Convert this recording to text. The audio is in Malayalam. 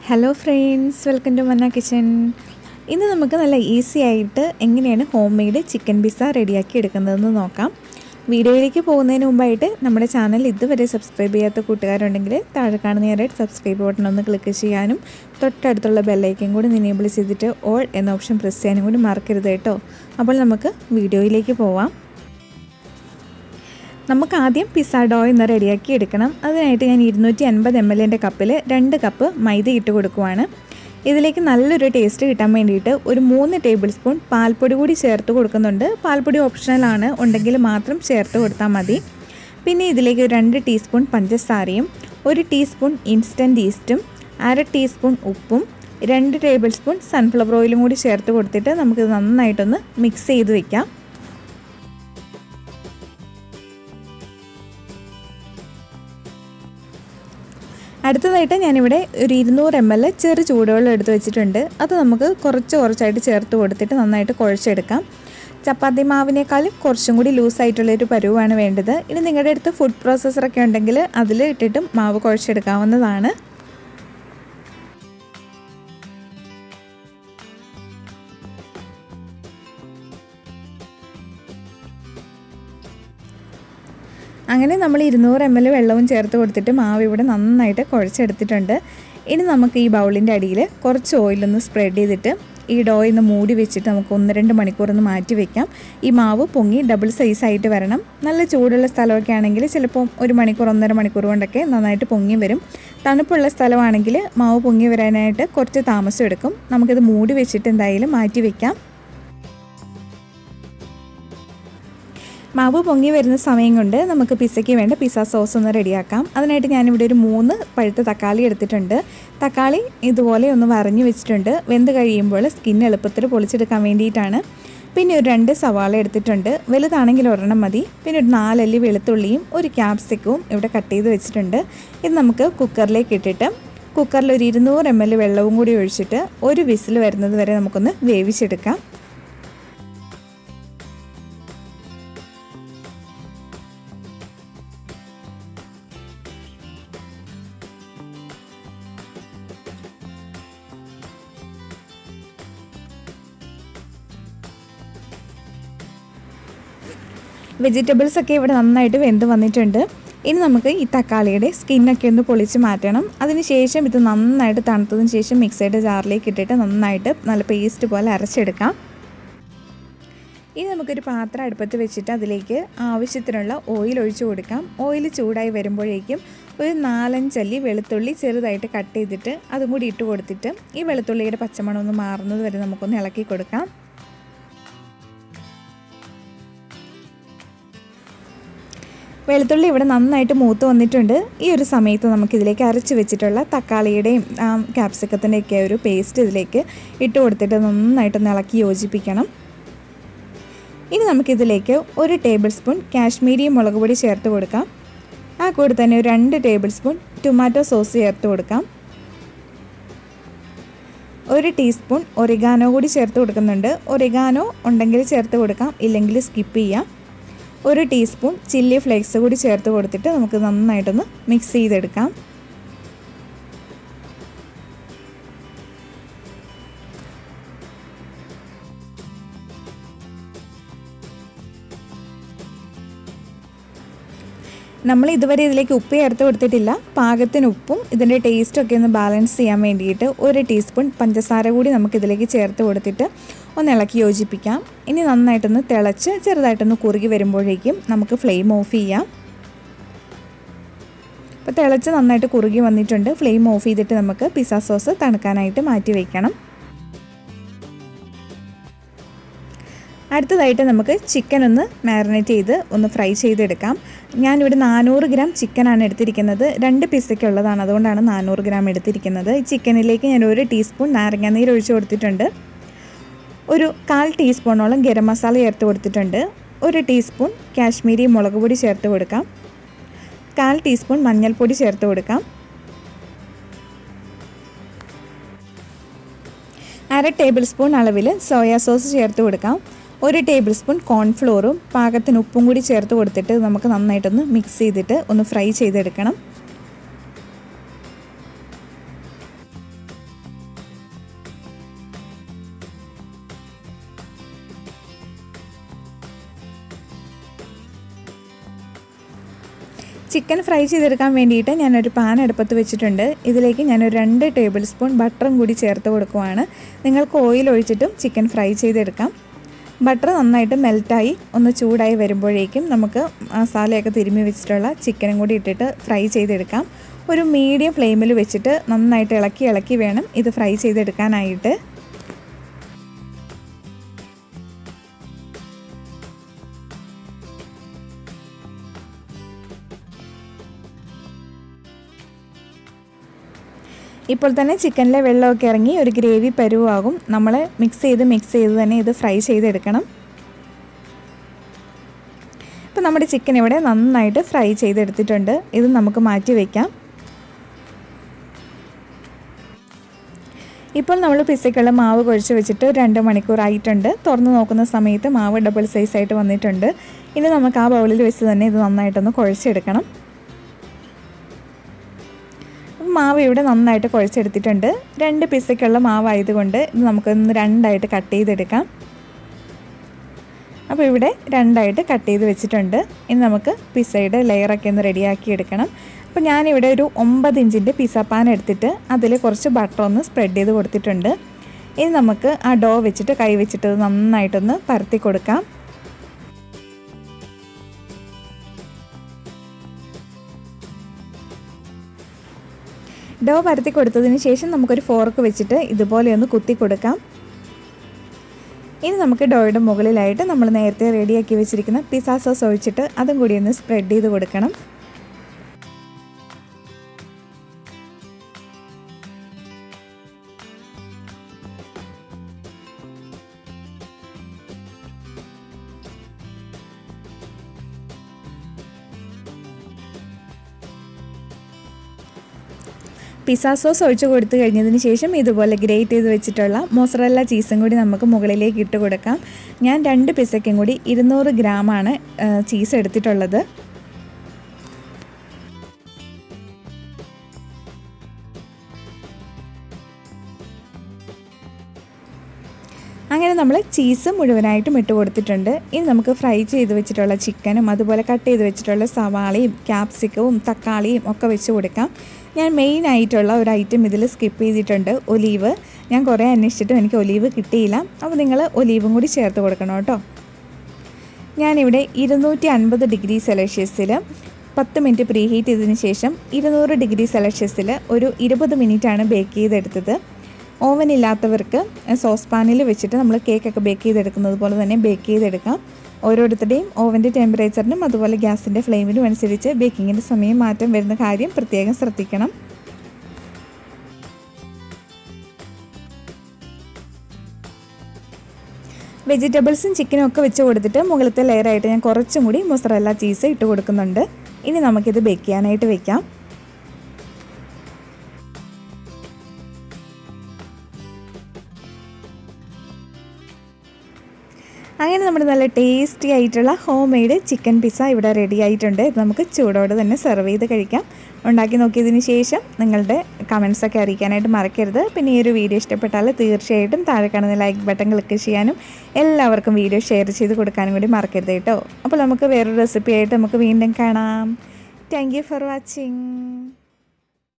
ഹലോ ഫ്രണ്ട്സ്, വെൽക്കം ടു മന്ന കിച്ചൻ. ഇന്ന് നമുക്ക് നല്ല ഈസി ആയിട്ട് എങ്ങനെയാണ് ഹോം മെയ്ഡ് ചിക്കൻ പിസ്സ റെഡിയാക്കി എടുക്കുന്നതെന്ന് നോക്കാം. വീഡിയോയിലേക്ക് പോകുന്നതിന് മുമ്പായിട്ട് നമ്മുടെ ചാനൽ ഇതുവരെ സബ്സ്ക്രൈബ് ചെയ്യാത്ത കൂട്ടുകാരുണ്ടെങ്കിൽ താഴെ കാണുന്ന റെഡ് സബ്സ്ക്രൈബ് ബട്ടൺ ഒന്ന് ക്ലിക്ക് ചെയ്യാനും തൊട്ടടുത്തുള്ള ബെല്ലൈക്കൻ കൂടി എനേബിൾ ചെയ്തിട്ട് ഓൾ എന്ന ഓപ്ഷൻ പ്രസ് ചെയ്യാനും കൂടി മറക്കരുത് കേട്ടോ. അപ്പോൾ നമുക്ക് വീഡിയോയിലേക്ക് പോവാം. നമുക്ക് ആദ്യം പിസ്സ ഡോ എന്ന് റെഡിയാക്കി എടുക്കണം. അതിനായിട്ട് ഞാൻ 250 ml കപ്പിൽ 2 കപ്പ് മൈദ ഇട്ട് കൊടുക്കുവാണ്. ഇതിലേക്ക് നല്ലൊരു ടേസ്റ്റ് കിട്ടാൻ വേണ്ടിയിട്ട് ഒരു 3 ടേബിൾ സ്പൂൺ പാൽപ്പൊടി കൂടി ചേർത്ത് കൊടുക്കുന്നുണ്ട്. പാൽപ്പൊടി ഓപ്ഷണലാണ്, ഉണ്ടെങ്കിൽ മാത്രം ചേർത്ത് കൊടുത്താൽ മതി. പിന്നെ ഇതിലേക്ക് 2 ടീസ്പൂൺ പഞ്ചസാരയും 1 ടീസ്പൂൺ ഇൻസ്റ്റൻറ്റ് ഈസ്റ്റും 1/2 ടീസ്പൂൺ ഉപ്പും 2 ടേബിൾ സ്പൂൺ സൺഫ്ലവർ ഓയിലും കൂടി ചേർത്ത് കൊടുത്തിട്ട് നമുക്കിത് നന്നായിട്ടൊന്ന് മിക്സ് ചെയ്ത് വയ്ക്കാം. അടുത്തതായിട്ട് ഞാനിവിടെ ഒരു 200 ml ചെറു ചൂടുവെള്ളം എടുത്ത് വെച്ചിട്ടുണ്ട്. അത് നമുക്ക് കുറച്ചായിട്ട് ചേർത്ത് കൊടുത്തിട്ട് നന്നായിട്ട് കുഴച്ചെടുക്കാം. ചപ്പാത്തി മാവിനേക്കാളും കുറച്ചും കൂടി ലൂസായിട്ടുള്ളൊരു പരുവാണ് വേണ്ടത്. ഇനി നിങ്ങളുടെ അടുത്ത് ഫുഡ് പ്രോസസ്സറൊക്കെ ഉണ്ടെങ്കിൽ അതിൽ ഇട്ടിട്ടും മാവ് കുഴച്ചെടുക്കാവുന്നതാണ്. അങ്ങനെ നമ്മൾ 200 ml വെള്ളവും ചേർത്ത് കൊടുത്തിട്ട് മാവ് ഇവിടെ നന്നായിട്ട് കുഴച്ചെടുത്തിട്ടുണ്ട്. ഇനി നമുക്ക് ഈ ബൗളിൻ്റെ അടിയിൽ കുറച്ച് ഓയിലൊന്ന് സ്പ്രെഡ് ചെയ്തിട്ട് ഈ ഡോയിന്ന് മൂടി വെച്ചിട്ട് നമുക്ക് 1-2 മണിക്കൂറൊന്ന് മാറ്റി വയ്ക്കാം. ഈ മാവ് പൊങ്ങി ഡബിൾ സൈസായിട്ട് വരണം. നല്ല ചൂടുള്ള സ്ഥലമൊക്കെ ആണെങ്കിൽ ചിലപ്പോൾ 1 മണിക്കൂർ 1.5 മണിക്കൂർ കൊണ്ടൊക്കെ നന്നായിട്ട് പൊങ്ങി വരും. തണുപ്പുള്ള സ്ഥലമാണെങ്കിൽ മാവ് പൊങ്ങി വരാനായിട്ട് കുറച്ച് താമസം എടുക്കും. നമുക്കിത് മൂടി വെച്ചിട്ട് എന്തായാലും മാറ്റി വയ്ക്കാം. മാവ് പൊങ്ങി വരുന്ന സമയം കൊണ്ട് നമുക്ക് പിസ്സയ്ക്ക് വേണ്ട പിസ്സ സോസ് ഒന്ന് റെഡിയാക്കാം. അതിനായിട്ട് ഞാനിവിടെ ഒരു 3 പഴുത്ത തക്കാളി എടുത്തിട്ടുണ്ട്. തക്കാളി ഇതുപോലെ ഒന്ന് വരഞ്ഞു വെച്ചിട്ടുണ്ട്. വെന്ത് കഴിയുമ്പോൾ സ്കിൻ എളുപ്പത്തിൽ പൊളിച്ചെടുക്കാൻ വേണ്ടിയിട്ടാണ്. പിന്നെ ഒരു 2 സവാള എടുത്തിട്ടുണ്ട്. വലുതാണെങ്കിൽ ഒരെണ്ണം മതി. പിന്നെ ഒരു 4 അല്ലി വെളുത്തുള്ളിയും 1 ക്യാപ്സിക്കവും ഇവിടെ കട്ട് ചെയ്ത് വെച്ചിട്ടുണ്ട്. ഇത് നമുക്ക് കുക്കറിലേക്ക് ഇട്ടിട്ട് കുക്കറിൽ ഒരു 200 ml വെള്ളവും കൂടി ഒഴിച്ചിട്ട് ഒരു വിസിൽ വരുന്നത് വരെ നമുക്കൊന്ന് വേവിച്ചെടുക്കാം. വെജിറ്റബിൾസ് ഒക്കെ ഇവിടെ നന്നായിട്ട് വെന്ത് വന്നിട്ടുണ്ട്. ഇനി നമുക്ക് ഈ തക്കാളിയുടെ സ്കിന്നൊക്കെ ഒന്ന് പൊളിച്ച് മാറ്റണം. അതിനുശേഷം ഇത് നന്നായിട്ട് തണുത്തതിന് ശേഷം മിക്സിയുടെ ജാറിലേക്ക് ഇട്ടിട്ട് നന്നായിട്ട് നല്ല പേസ്റ്റ് പോലെ അരച്ചെടുക്കാം. ഇനി നമുക്കൊരു പാത്രം അടുപ്പത്ത് വെച്ചിട്ട് അതിലേക്ക് ആവശ്യത്തിനുള്ള ഓയിൽ ഒഴിച്ചു കൊടുക്കാം. ഓയിൽ ചൂടായി വരുമ്പോഴേക്കും ഒരു 4-5 അല്ലി വെളുത്തുള്ളി ചെറുതായിട്ട് കട്ട് ചെയ്തിട്ട് അതും കൂടി ഇട്ട് കൊടുത്തിട്ട് ഈ വെളുത്തുള്ളിയുടെ പച്ചമണം ഒന്ന് മാറുന്നത് വരെ നമുക്കൊന്ന് ഇളക്കി കൊടുക്കാം. വെളുത്തുള്ളി ഇവിടെ നന്നായിട്ട് മൂത്ത് വന്നിട്ടുണ്ട്. ഈ ഒരു സമയത്ത് നമുക്കിതിലേക്ക് അരച്ച് വെച്ചിട്ടുള്ള തക്കാളിയുടെയും ക്യാപ്സിക്കത്തിൻ്റെയൊക്കെ ഒരു പേസ്റ്റ് ഇതിലേക്ക് ഇട്ട് കൊടുത്തിട്ട് നന്നായിട്ടൊന്ന് ഇളക്കി യോജിപ്പിക്കണം. ഇനി നമുക്കിതിലേക്ക് 1 ടേബിൾ സ്പൂൺ കാശ്മീരി മുളക് പൊടി ചേർത്ത് കൊടുക്കാം. ആ കൂടെ തന്നെ ഒരു 2 ടേബിൾ സ്പൂൺ ടൊമാറ്റോ സോസ് ചേർത്ത് കൊടുക്കാം. 1 ടീസ്പൂൺ ഒറിഗാനോ കൂടി ചേർത്ത് കൊടുക്കുന്നുണ്ട്. ഒറിഗാനോ ഉണ്ടെങ്കിൽ ചേർത്ത് കൊടുക്കാം, ഇല്ലെങ്കിൽ സ്കിപ്പ് ചെയ്യാം. 1 ടീസ്പൂൺ ചില്ലി ഫ്ലേക്സ് കൂടി ചേർത്ത് കൊടുത്തിട്ട് നമുക്ക് നന്നായിട്ടൊന്ന് മിക്സ് ചെയ്തെടുക്കാം. നമ്മൾ ഇതുവരെ ഇതിലേക്ക് ഉപ്പ് ചേർത്ത് കൊടുത്തിട്ടില്ല. പാകത്തിന് ഉപ്പും ഇതിൻ്റെ ടേസ്റ്റൊക്കെ ഒന്ന് ബാലൻസ് ചെയ്യാൻ വേണ്ടിയിട്ട് 1 ടീസ്പൂൺ പഞ്ചസാര കൂടി നമുക്കിതിലേക്ക് ചേർത്ത് കൊടുത്തിട്ട് ഒന്ന് ഇളക്കി യോജിപ്പിക്കാം. ഇനി നന്നായിട്ടൊന്ന് തിളച്ച് ചെറുതായിട്ടൊന്ന് കുറുകി വരുമ്പോഴേക്കും നമുക്ക് ഫ്ലെയിം ഓഫ് ചെയ്യാം. അപ്പോൾ തിളച്ച് നന്നായിട്ട് കുറുകി വന്നിട്ടുണ്ട്. ഫ്ലെയിം ഓഫ് ചെയ്തിട്ട് നമുക്ക് പിസ്സ സോസ് തണുക്കാനായിട്ട് മാറ്റി വയ്ക്കണം. അടുത്തതായിട്ട് നമുക്ക് ചിക്കൻ ഒന്ന് മാരിനേറ്റ് ചെയ്ത് ഒന്ന് ഫ്രൈ ചെയ്തെടുക്കാം. ഞാനിവിടെ 400 ഗ്രാം ചിക്കനാണ് എടുത്തിരിക്കുന്നത്. 2 പിസ്സയ്ക്കുള്ളതാണ്, അതുകൊണ്ടാണ് 400 ഗ്രാം എടുത്തിരിക്കുന്നത്. ഈ ചിക്കനിലേക്ക് ഞാൻ 1 ടീസ്പൂൺ നാരങ്ങാനീര് ഒഴിച്ച് കൊടുത്തിട്ടുണ്ട്. ഒരു 1/4 ടീസ്പൂണോളം ഗരം മസാല ചേർത്ത് കൊടുത്തിട്ടുണ്ട്. 1 ടീസ്പൂൺ കാശ്മീരി മുളക് പൊടി ചേർത്ത് കൊടുക്കാം. 1/4 ടീസ്പൂൺ മഞ്ഞൾപ്പൊടി ചേർത്ത് കൊടുക്കാം. 1/2 ടേബിൾ സ്പൂൺ അളവിൽ സോയാ സോസ് ചേർത്ത് കൊടുക്കാം. 1 ടേബിൾ സ്പൂൺ കോൺഫ്ലോറും പാകത്തിന് ഉപ്പും കൂടി ചേർത്ത് കൊടുത്തിട്ട് നമുക്ക് നന്നായിട്ടൊന്ന് മിക്സ് ചെയ്തിട്ട് ഒന്ന് ഫ്രൈ ചെയ്തെടുക്കണം. ചിക്കൻ ഫ്രൈ ചെയ്തെടുക്കാൻ വേണ്ടിയിട്ട് ഞാനൊരു പാൻ അടുപ്പത്ത് വെച്ചിട്ടുണ്ട്. ഇതിലേക്ക് ഞാനൊരു 2 ടേബിൾ സ്പൂൺ ബട്ടറും കൂടി ചേർത്ത് കൊടുക്കുവാണ്. നിങ്ങൾക്ക് ഓയിൽ ഒഴിച്ചിട്ടും ചിക്കൻ ഫ്രൈ ചെയ്തെടുക്കാം. ബട്ടർ നന്നായിട്ട് മെൽറ്റായി ഒന്ന് ചൂടായി വരുമ്പോഴേക്കും നമുക്ക് മസാലയൊക്കെ തിരുമ്മി വെച്ചിട്ടുള്ള ചിക്കനും കൂടി ഇട്ടിട്ട് ഫ്രൈ ചെയ്തെടുക്കാം. ഒരു മീഡിയം ഫ്ലെയിമിൽ വെച്ചിട്ട് നന്നായിട്ട് ഇളക്കി വേണം ഇത് ഫ്രൈ ചെയ്തെടുക്കാനായിട്ട്. ഇപ്പോൾ തന്നെ ചിക്കനിലെ വെള്ളമൊക്കെ ഇറങ്ങി ഒരു ഗ്രേവി പരുവാകും. നമ്മൾ മിക്സ് ചെയ്ത് തന്നെ ഇത് ഫ്രൈ ചെയ്തെടുക്കണം. ഇപ്പോൾ നമ്മുടെ ചിക്കൻ ഇവിടെ നന്നായിട്ട് ഫ്രൈ ചെയ്തെടുത്തിട്ടുണ്ട്. ഇത് നമുക്ക് മാറ്റി വയ്ക്കാം. ഇപ്പോൾ നമ്മൾ പിസയ്ക്കുള്ള മാവ് കുഴച്ച് വെച്ചിട്ട് 2 മണിക്കൂറായിട്ടുണ്ട്. തുറന്ന് നോക്കുന്ന സമയത്ത് മാവ് ഡബിൾ സൈസായിട്ട് വന്നിട്ടുണ്ട്. ഇനി നമുക്ക് ആ ബൗളിൽ വെച്ച് തന്നെ ഇത് നന്നായിട്ടൊന്ന് കുഴച്ചെടുക്കണം. മാവ് ഇവിടെ നന്നായിട്ട് കുഴച്ചെടുത്തിട്ടുണ്ട്. 2 പിസയ്ക്കുള്ള മാവായതുകൊണ്ട് ഇത് നമുക്കൊന്ന് 2ആയിട്ട് കട്ട് ചെയ്തെടുക്കാം. അപ്പോൾ ഇവിടെ 2ആയിട്ട് കട്ട് ചെയ്ത് വെച്ചിട്ടുണ്ട്. ഇനി നമുക്ക് പിസയുടെ ലെയറൊക്കെ ഒന്ന് റെഡിയാക്കി എടുക്കണം. അപ്പോൾ ഞാനിവിടെ ഒരു 9 ഇഞ്ചിൻ്റെ പിസ്സ പാൻ എടുത്തിട്ട് അതിൽ കുറച്ച് ബട്ടർ ഒന്ന് സ്പ്രെഡ് ചെയ്ത് കൊടുത്തിട്ടുണ്ട്. ഇനി നമുക്ക് ആ ഡോ വെച്ചിട്ട് കൈ വെച്ചിട്ട് നന്നായിട്ടൊന്ന് പരത്തി കൊടുക്കാം. ഡോ പരത്തി കൊടുത്തതിന് ശേഷം നമുക്കൊരു ഫോർക്ക് വെച്ചിട്ട് ഇതുപോലെ ഒന്ന് കുത്തി കൊടുക്കാം. ഇനി നമുക്ക് ഡോയുടെ മുകളിലായിട്ട് നമ്മൾ നേരത്തെ റെഡിയാക്കി വെച്ചിരിക്കുന്ന പിസ്സ സോസ് ഒഴിച്ചിട്ട് അതും കൂടി ഒന്ന് സ്പ്രെഡ് ചെയ്ത് കൊടുക്കണം. പിസ്സ സോസ് ഒഴിച്ച് കൊടുത്തു കഴിഞ്ഞതിന് ശേഷം ഇതുപോലെ ഗ്രേറ്റ് ചെയ്ത് വെച്ചിട്ടുള്ള മോസറല്ല ചീസും കൂടി നമുക്ക് മുകളിലേക്ക് ഇട്ട് കൊടുക്കാം. ഞാൻ 2 പിസ്സയ്ക്കും കൂടി 200 ഗ്രാമാണ് ചീസ് എടുത്തിട്ടുള്ളത്. അങ്ങനെ നമ്മൾ ചീസ് മുഴുവനായിട്ടും ഇട്ട് കൊടുത്തിട്ടുണ്ട്. ഇനി നമുക്ക് ഫ്രൈ ചെയ്ത് വെച്ചിട്ടുള്ള ചിക്കനും അതുപോലെ കട്ട് ചെയ്ത് വെച്ചിട്ടുള്ള സവാളയും ക്യാപ്സിക്കവും തക്കാളിയും ഒക്കെ വെച്ച് കൊടുക്കാം. ഞാൻ മെയിനായിട്ടുള്ള ഒരു ഐറ്റം ഇതിൽ സ്കിപ്പ് ചെയ്തിട്ടുണ്ട്, ഒലീവ്. ഞാൻ കുറേ അന്വേഷിച്ചിട്ടും എനിക്ക് ഒലീവ് കിട്ടിയില്ല. അപ്പോൾ നിങ്ങൾ ഒലീവും കൂടി ചേർത്ത് കൊടുക്കണം കേട്ടോ. ഞാനിവിടെ 250 ഡിഗ്രി സെൽഷ്യസിൽ 10 മിനിറ്റ് പ്രീ ഹീറ്റ് ചെയ്തതിന് ശേഷം 200 ഡിഗ്രി സെൽഷ്യസിൽ ഒരു 20 മിനിറ്റാണ് ബേക്ക് ചെയ്തെടുത്തത്. ഓവൻ ഇല്ലാത്തവർക്ക് സോസ് പാനിൽ വെച്ചിട്ട് നമ്മൾ കേക്കൊക്കെ ബേക്ക് ചെയ്തെടുക്കുന്നത് പോലെ തന്നെ ബേക്ക് ചെയ്തെടുക്കാം. ഓരോരുത്തരുടെയും ഓവൻ്റെ ടെമ്പറേച്ചറിനും അതുപോലെ ഗ്യാസിൻ്റെ ഫ്ലെയിമിനും അനുസരിച്ച് ബേക്കിങ്ങിൻ്റെ സമയം മാറ്റം വരുന്ന കാര്യം പ്രത്യേകം ശ്രദ്ധിക്കണം. വെജിറ്റബിൾസും ചിക്കനും ഒക്കെ വെച്ച് കൊടുത്തിട്ട് മുകളിലത്തെ ലെയറായിട്ട് ഞാൻ കുറച്ചും കൂടി മൊസറല്ല ചീസ് ഇട്ട് കൊടുക്കുന്നുണ്ട്. ഇനി നമുക്കിത് ബേക്ക് ചെയ്യാനായിട്ട് വെക്കാം. അങ്ങനെ നമ്മുടെ നല്ല ടേസ്റ്റി ആയിട്ടുള്ള ഹോം മെയ്ഡ് ചിക്കൻ പിസ്സ ഇവിടെ റെഡി ആയിട്ടുണ്ട്. ഇത് നമുക്ക് ചൂടോടെ തന്നെ സെർവ് ചെയ്ത് കഴിക്കാം. ഉണ്ടാക്കി നോക്കിയതിന് ശേഷം നിങ്ങളുടെ കമൻസൊക്കെ അറിയിക്കാനായിട്ട് മറക്കരുത്. പിന്നെ ഈ ഒരു വീഡിയോ ഇഷ്ടപ്പെട്ടാൽ തീർച്ചയായിട്ടും താഴെ കാണുന്ന ലൈക്ക് ബട്ടൺ ക്ലിക്ക് ചെയ്യാനും എല്ലാവർക്കും വീഡിയോ ഷെയർ ചെയ്ത് കൊടുക്കാനും കൂടി മറക്കരുത് കേട്ടോ. അപ്പോൾ നമുക്ക് വേറൊരു റെസിപ്പി ആയിട്ട് നമുക്ക് വീണ്ടും കാണാം. Thank you for watching.